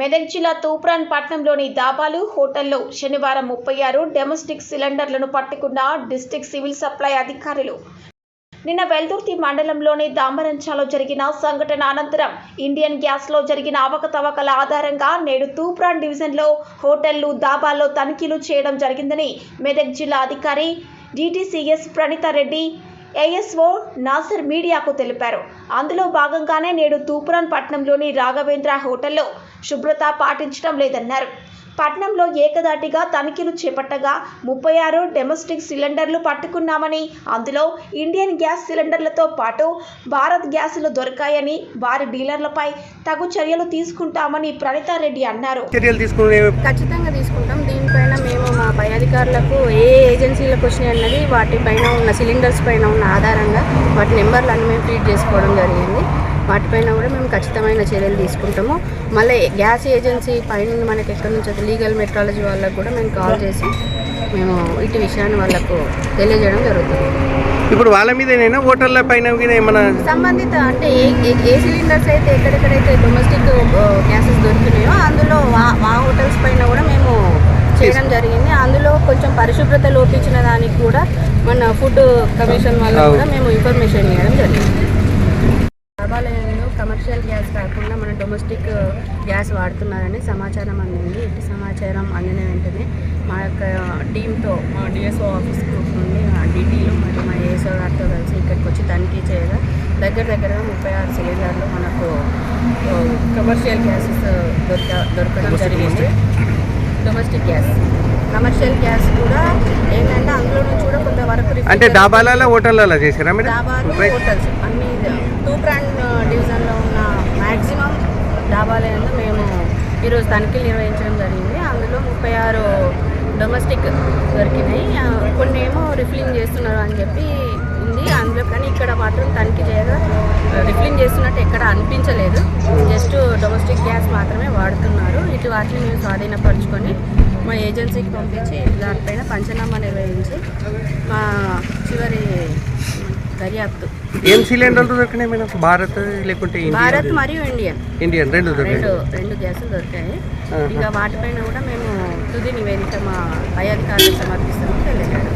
మెదక్ జిల్లా తూప్రాన్ పట్టణంలోని దాబాలు హోటల్లో శనివారం 36 డొమెస్టిక్ సిలిండర్లను పట్టుకున్న డిస్ట్రిక్ట్ సివిల్ సప్లై అధికారులు. నిన్న వెల్దుర్తి మండలంలోని దామరంచాలో జరిగిన సంఘటన అనంతరం ఇండియన్ గ్యాస్లో జరిగిన అవకతవకల ఆధారంగా నేడు తూప్రాన్ డివిజన్లో హోటళ్లు దాబాల్లో తనిఖీలు చేయడం జరిగిందని మెదక్ జిల్లా అధికారి డిటిసిఎస్ ప్రణీతారెడ్డి ఏఎస్ఓ నాసర్ మీడియాకు తెలిపారు. అందులో భాగంగానే నేడు తూప్రాన్ పట్టణంలోని రాఘవేంద్ర హోటల్లో శుభ్రత పాటించడం లేదన్నారు. పట్టణంలో ఏకదాటిగా తనిఖీలు చేపట్టగా 36 డొమెస్టిక్ సిలిండర్లు పట్టుకున్నామని, అందులో ఇండియన్ గ్యాస్ సిలిండర్లతో పాటు భారత్ గ్యాసులు దొరికాయని, వారి డీలర్లపై తగు చర్యలు తీసుకుంటామని ప్రణీతారెడ్డి అన్నారు. ఖచ్చితంగా తీసుకుంటాం. దీనిపైన మేము మా పై అధికారులకు ఏ ఏజెన్సీలకు వచ్చినాయి అన్నది వాటిపైన ఉన్న సిలిండర్స్ పైన ఉన్న ఆధారంగా వాటి నెంబర్లను మేము ఫీడ్ చేసుకోవడం జరిగింది. వాటిపైన కూడా మేము ఖచ్చితమైన చర్యలు తీసుకుంటాము. మళ్ళీ గ్యాస్ ఏజెన్సీ పైన మనకి ఎక్కడి నుంచి లీగల్ మెట్రాలజీ వాళ్ళకు కూడా మేము కాల్ చేసి మేము ఇటు విషయాన్ని వాళ్ళకు తెలియజేయడం జరుగుతుంది. ఇప్పుడు వాళ్ళ మీదనైనా హోటళ్ళ పైన ఏమైనా సంబంధిత అంటే ఏ సిలిండర్స్ అయితే ఎక్కడెక్కడైతే డొమెస్టిక్ గ్యాసెస్ దొరికినాయో అందులో మా హోటల్స్ పైన కూడా మేము చేయడం జరిగింది. అందులో కొంచెం పరిశుభ్రత లోపించిన దానికి కూడా మన ఫుడ్ కమిషన్ వాళ్ళకు కూడా మేము ఇన్ఫర్మేషన్ ఇవ్వడం జరిగింది. దేవాలయంలో కమర్షియల్ గ్యాస్ కాకుండా మన డొమెస్టిక్ గ్యాస్ వాడుతున్నారని సమాచారం అందింది. ఇటు సమాచారం అందిన వెంటనే మా యొక్క టీంతో మా డిఎస్ఓ ఆఫీస్ గ్రూప్ నుండి డిటీలు మరియు మా ఏఎస్ఓ గారితో కలిసి ఇక్కడికి వచ్చి తనిఖీ చేయగా దగ్గరగా 36 సిలిండర్లు మనకు కమర్షియల్ గ్యాసెస్ దొరకడం జరిగింది. డొమెస్టిక్ గ్యాస్ కమర్షియల్ గ్యాస్ కూడా ఏంటంటే అందులో నుంచి కూడా కొంతవరకు అంటే డాబాలలో హోటళ్ళలో చేసారా మీరు? డాబాలు హోటల్స్ అన్ని తూప్రాన్ డివిజన్లో ఉన్న మ్యాక్సిమం డాబాలయంలో మేము ఈరోజు తనిఖీలు నిర్వహించడం జరిగింది. అందులో 36 డొమెస్టిక్ దొరికినాయి. కొన్ని ఏమో రిఫిలింగ్ చేస్తున్నారు అని చెప్పి ఉంది అందులో, కానీ ఇక్కడ మాత్రం తనిఖీ చేయగా రిఫిలింగ్ చేస్తున్నట్టు ఎక్కడ అనిపించలేదు. జస్ట్ డొమెస్టిక్ గ్యాస్ మాత్రమే వాడుతున్నారు. ఇటు వాటిని మేము స్వాధీనపరుచుకొని మా ఏజెన్సీకి పంపించి దానిపైన పంచనామా నిర్వహించి మా చివరి దర్యాప్తు. ఏం సిలిండర్లు దొరికినాయి మేడం? భారత్ లేకుంటే భారత్ మరియు ఇండియన్ రెండు గ్యాసులు దొరికాయి. ఇంకా వాటిపైన కూడా మేము తుది నివేదిక మా పై అధికారులకు సమర్పిస్తామని తెలియజేయడం.